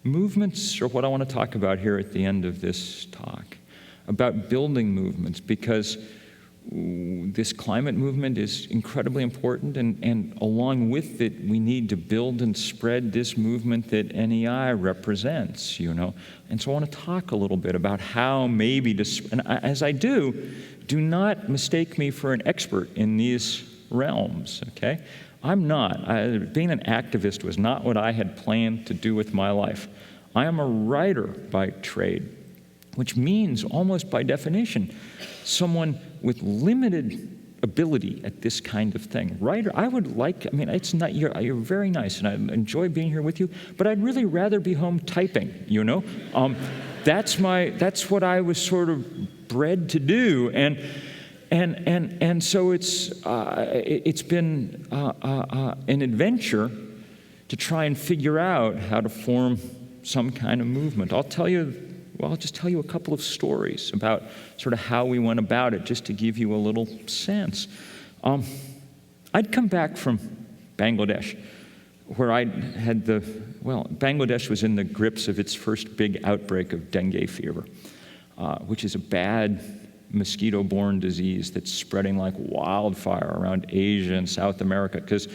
movements are what I want to talk about here at the end of this talk, about building movements, because this climate movement is incredibly important, and along with it, we need to build and spread this movement that NEI represents, And so I want to talk a little bit about how maybe and as I do not mistake me for an expert in these realms, okay? I'm not. Being an activist was not what I had planned to do with my life. I am a writer by trade, which means, almost by definition, someone with limited ability at this kind of thing. Writer, it's not, you're very nice, and I enjoy being here with you, but I'd really rather be home typing, That's what I was sort of bred to do, and so it's been an adventure to try and figure out how to form some kind of movement. I'll just tell you a couple of stories about sort of how we went about it, just to give you a little sense. I'd come back from Bangladesh, where Bangladesh was in the grips of its first big outbreak of dengue fever, which is a bad mosquito-borne disease that's spreading like wildfire around Asia and South America, because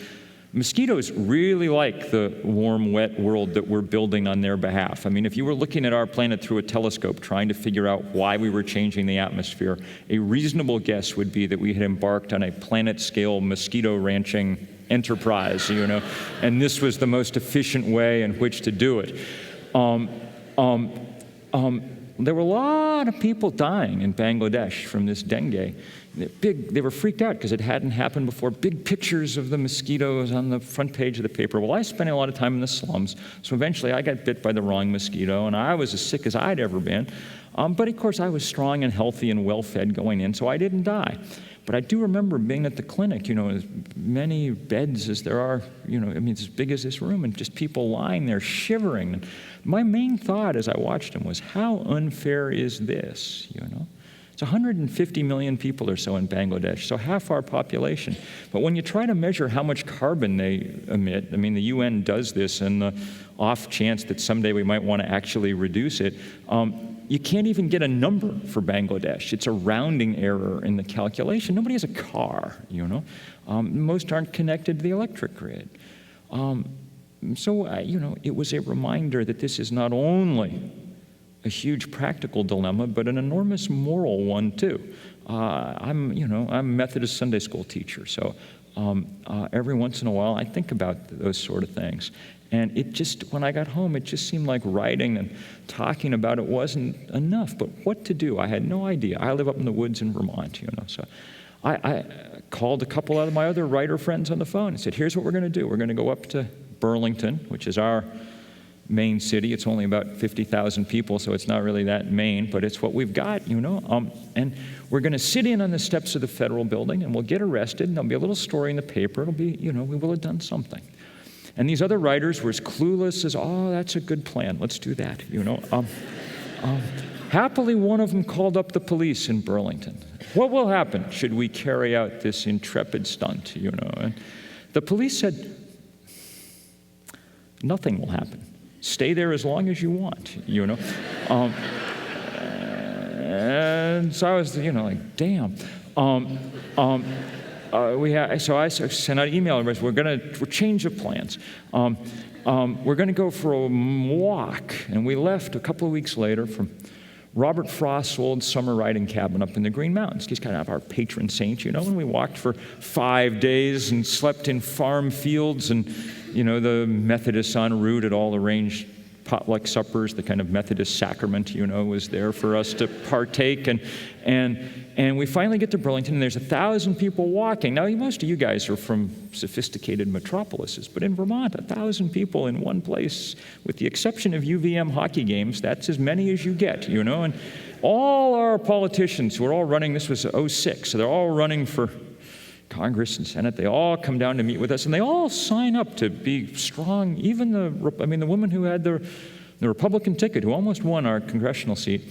mosquitoes really like the warm, wet world that we're building on their behalf. I mean, if you were looking at our planet through a telescope trying to figure out why we were changing the atmosphere, a reasonable guess would be that we had embarked on a planet-scale mosquito ranching enterprise, and this was the most efficient way in which to do it. There were a lot of people dying in Bangladesh from this dengue. They were freaked out because it hadn't happened before. Big pictures of the mosquitoes on the front page of the paper. Well, I spent a lot of time in the slums, so eventually I got bit by the wrong mosquito, and I was as sick as I'd ever been. But of course, I was strong and healthy and well-fed going in, so I didn't die. But I do remember being at the clinic, as many beds as there are, it's as big as this room, and just people lying there shivering. And my main thought as I watched them was, how unfair is this, It's 150 million people or so in Bangladesh, so half our population. But when you try to measure how much carbon they emit, the UN does this, and the off chance that someday we might want to actually reduce it, you can't even get a number for Bangladesh. It's a rounding error in the calculation. Nobody has a car, Most aren't connected to the electric grid. It was a reminder that this is not only a huge practical dilemma, but an enormous moral one too. I'm a Methodist Sunday school teacher, so every once in a while I think about those sort of things. And when I got home, it just seemed like writing and talking about it wasn't enough. But what to do? I had no idea. I live up in the woods in Vermont, so I called a couple of my other writer friends on the phone and said, here's what we're going to do. We're going to go up to Burlington, which is our main city. It's only about 50,000 people, so it's not really that main, but it's what we've got, And we're going to sit in on the steps of the federal building, and we'll get arrested, and there'll be a little story in the paper. It'll be, we will have done something. And these other writers were as clueless as, that's a good plan. Let's do that, Happily, one of them called up the police in Burlington. What will happen should we carry out this intrepid stunt, And the police said, nothing will happen. Stay there as long as you want, And so I was, like, damn. So I sent out an email. We're change of plans. We're going to go for a walk. And we left a couple of weeks later from Robert Frost's old summer riding cabin up in the Green Mountains. He's kind of our patron saint, And we walked for 5 days and slept in farm fields, and the Methodists en route had all arranged potluck suppers. The kind of Methodist sacrament, was there for us to partake. And we finally get to Burlington, and there's 1,000 people walking. Now, most of you guys are from sophisticated metropolises, but in Vermont, 1,000 people in one place, with the exception of UVM hockey games, that's as many as you get, And all our politicians who are all running, this was '06, so they're all running for Congress and Senate. They all come down to meet with us, and they all sign up to be strong. Even the woman who had the Republican ticket, who almost won our congressional seat,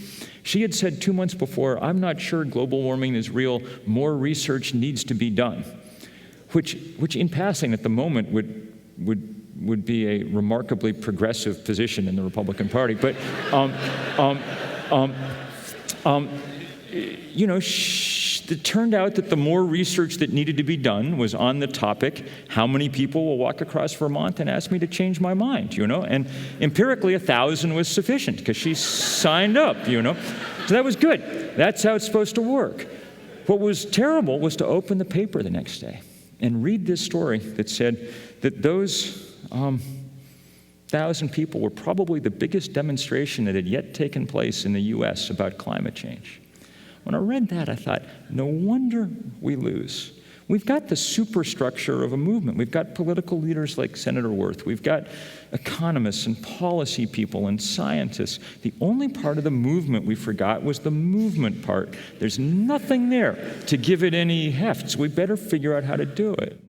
she had said 2 months before, I'm not sure global warming is real. More research needs to be done. Which in passing at the moment would would be a remarkably progressive position in the Republican Party. But, it turned out that the more research that needed to be done was on the topic, how many people will walk across Vermont and ask me to change my mind, And empirically, 1,000 was sufficient because she signed up, So that was good. That's how it's supposed to work. What was terrible was to open the paper the next day and read this story that said that those 1,000 people were probably the biggest demonstration that had yet taken place in the U.S. about climate change. When I read that, I thought, no wonder we lose. We've got the superstructure of a movement. We've got political leaders like Senator Wirth. We've got economists and policy people and scientists. The only part of the movement we forgot was the movement part. There's nothing there to give it any heft, so we better figure out how to do it.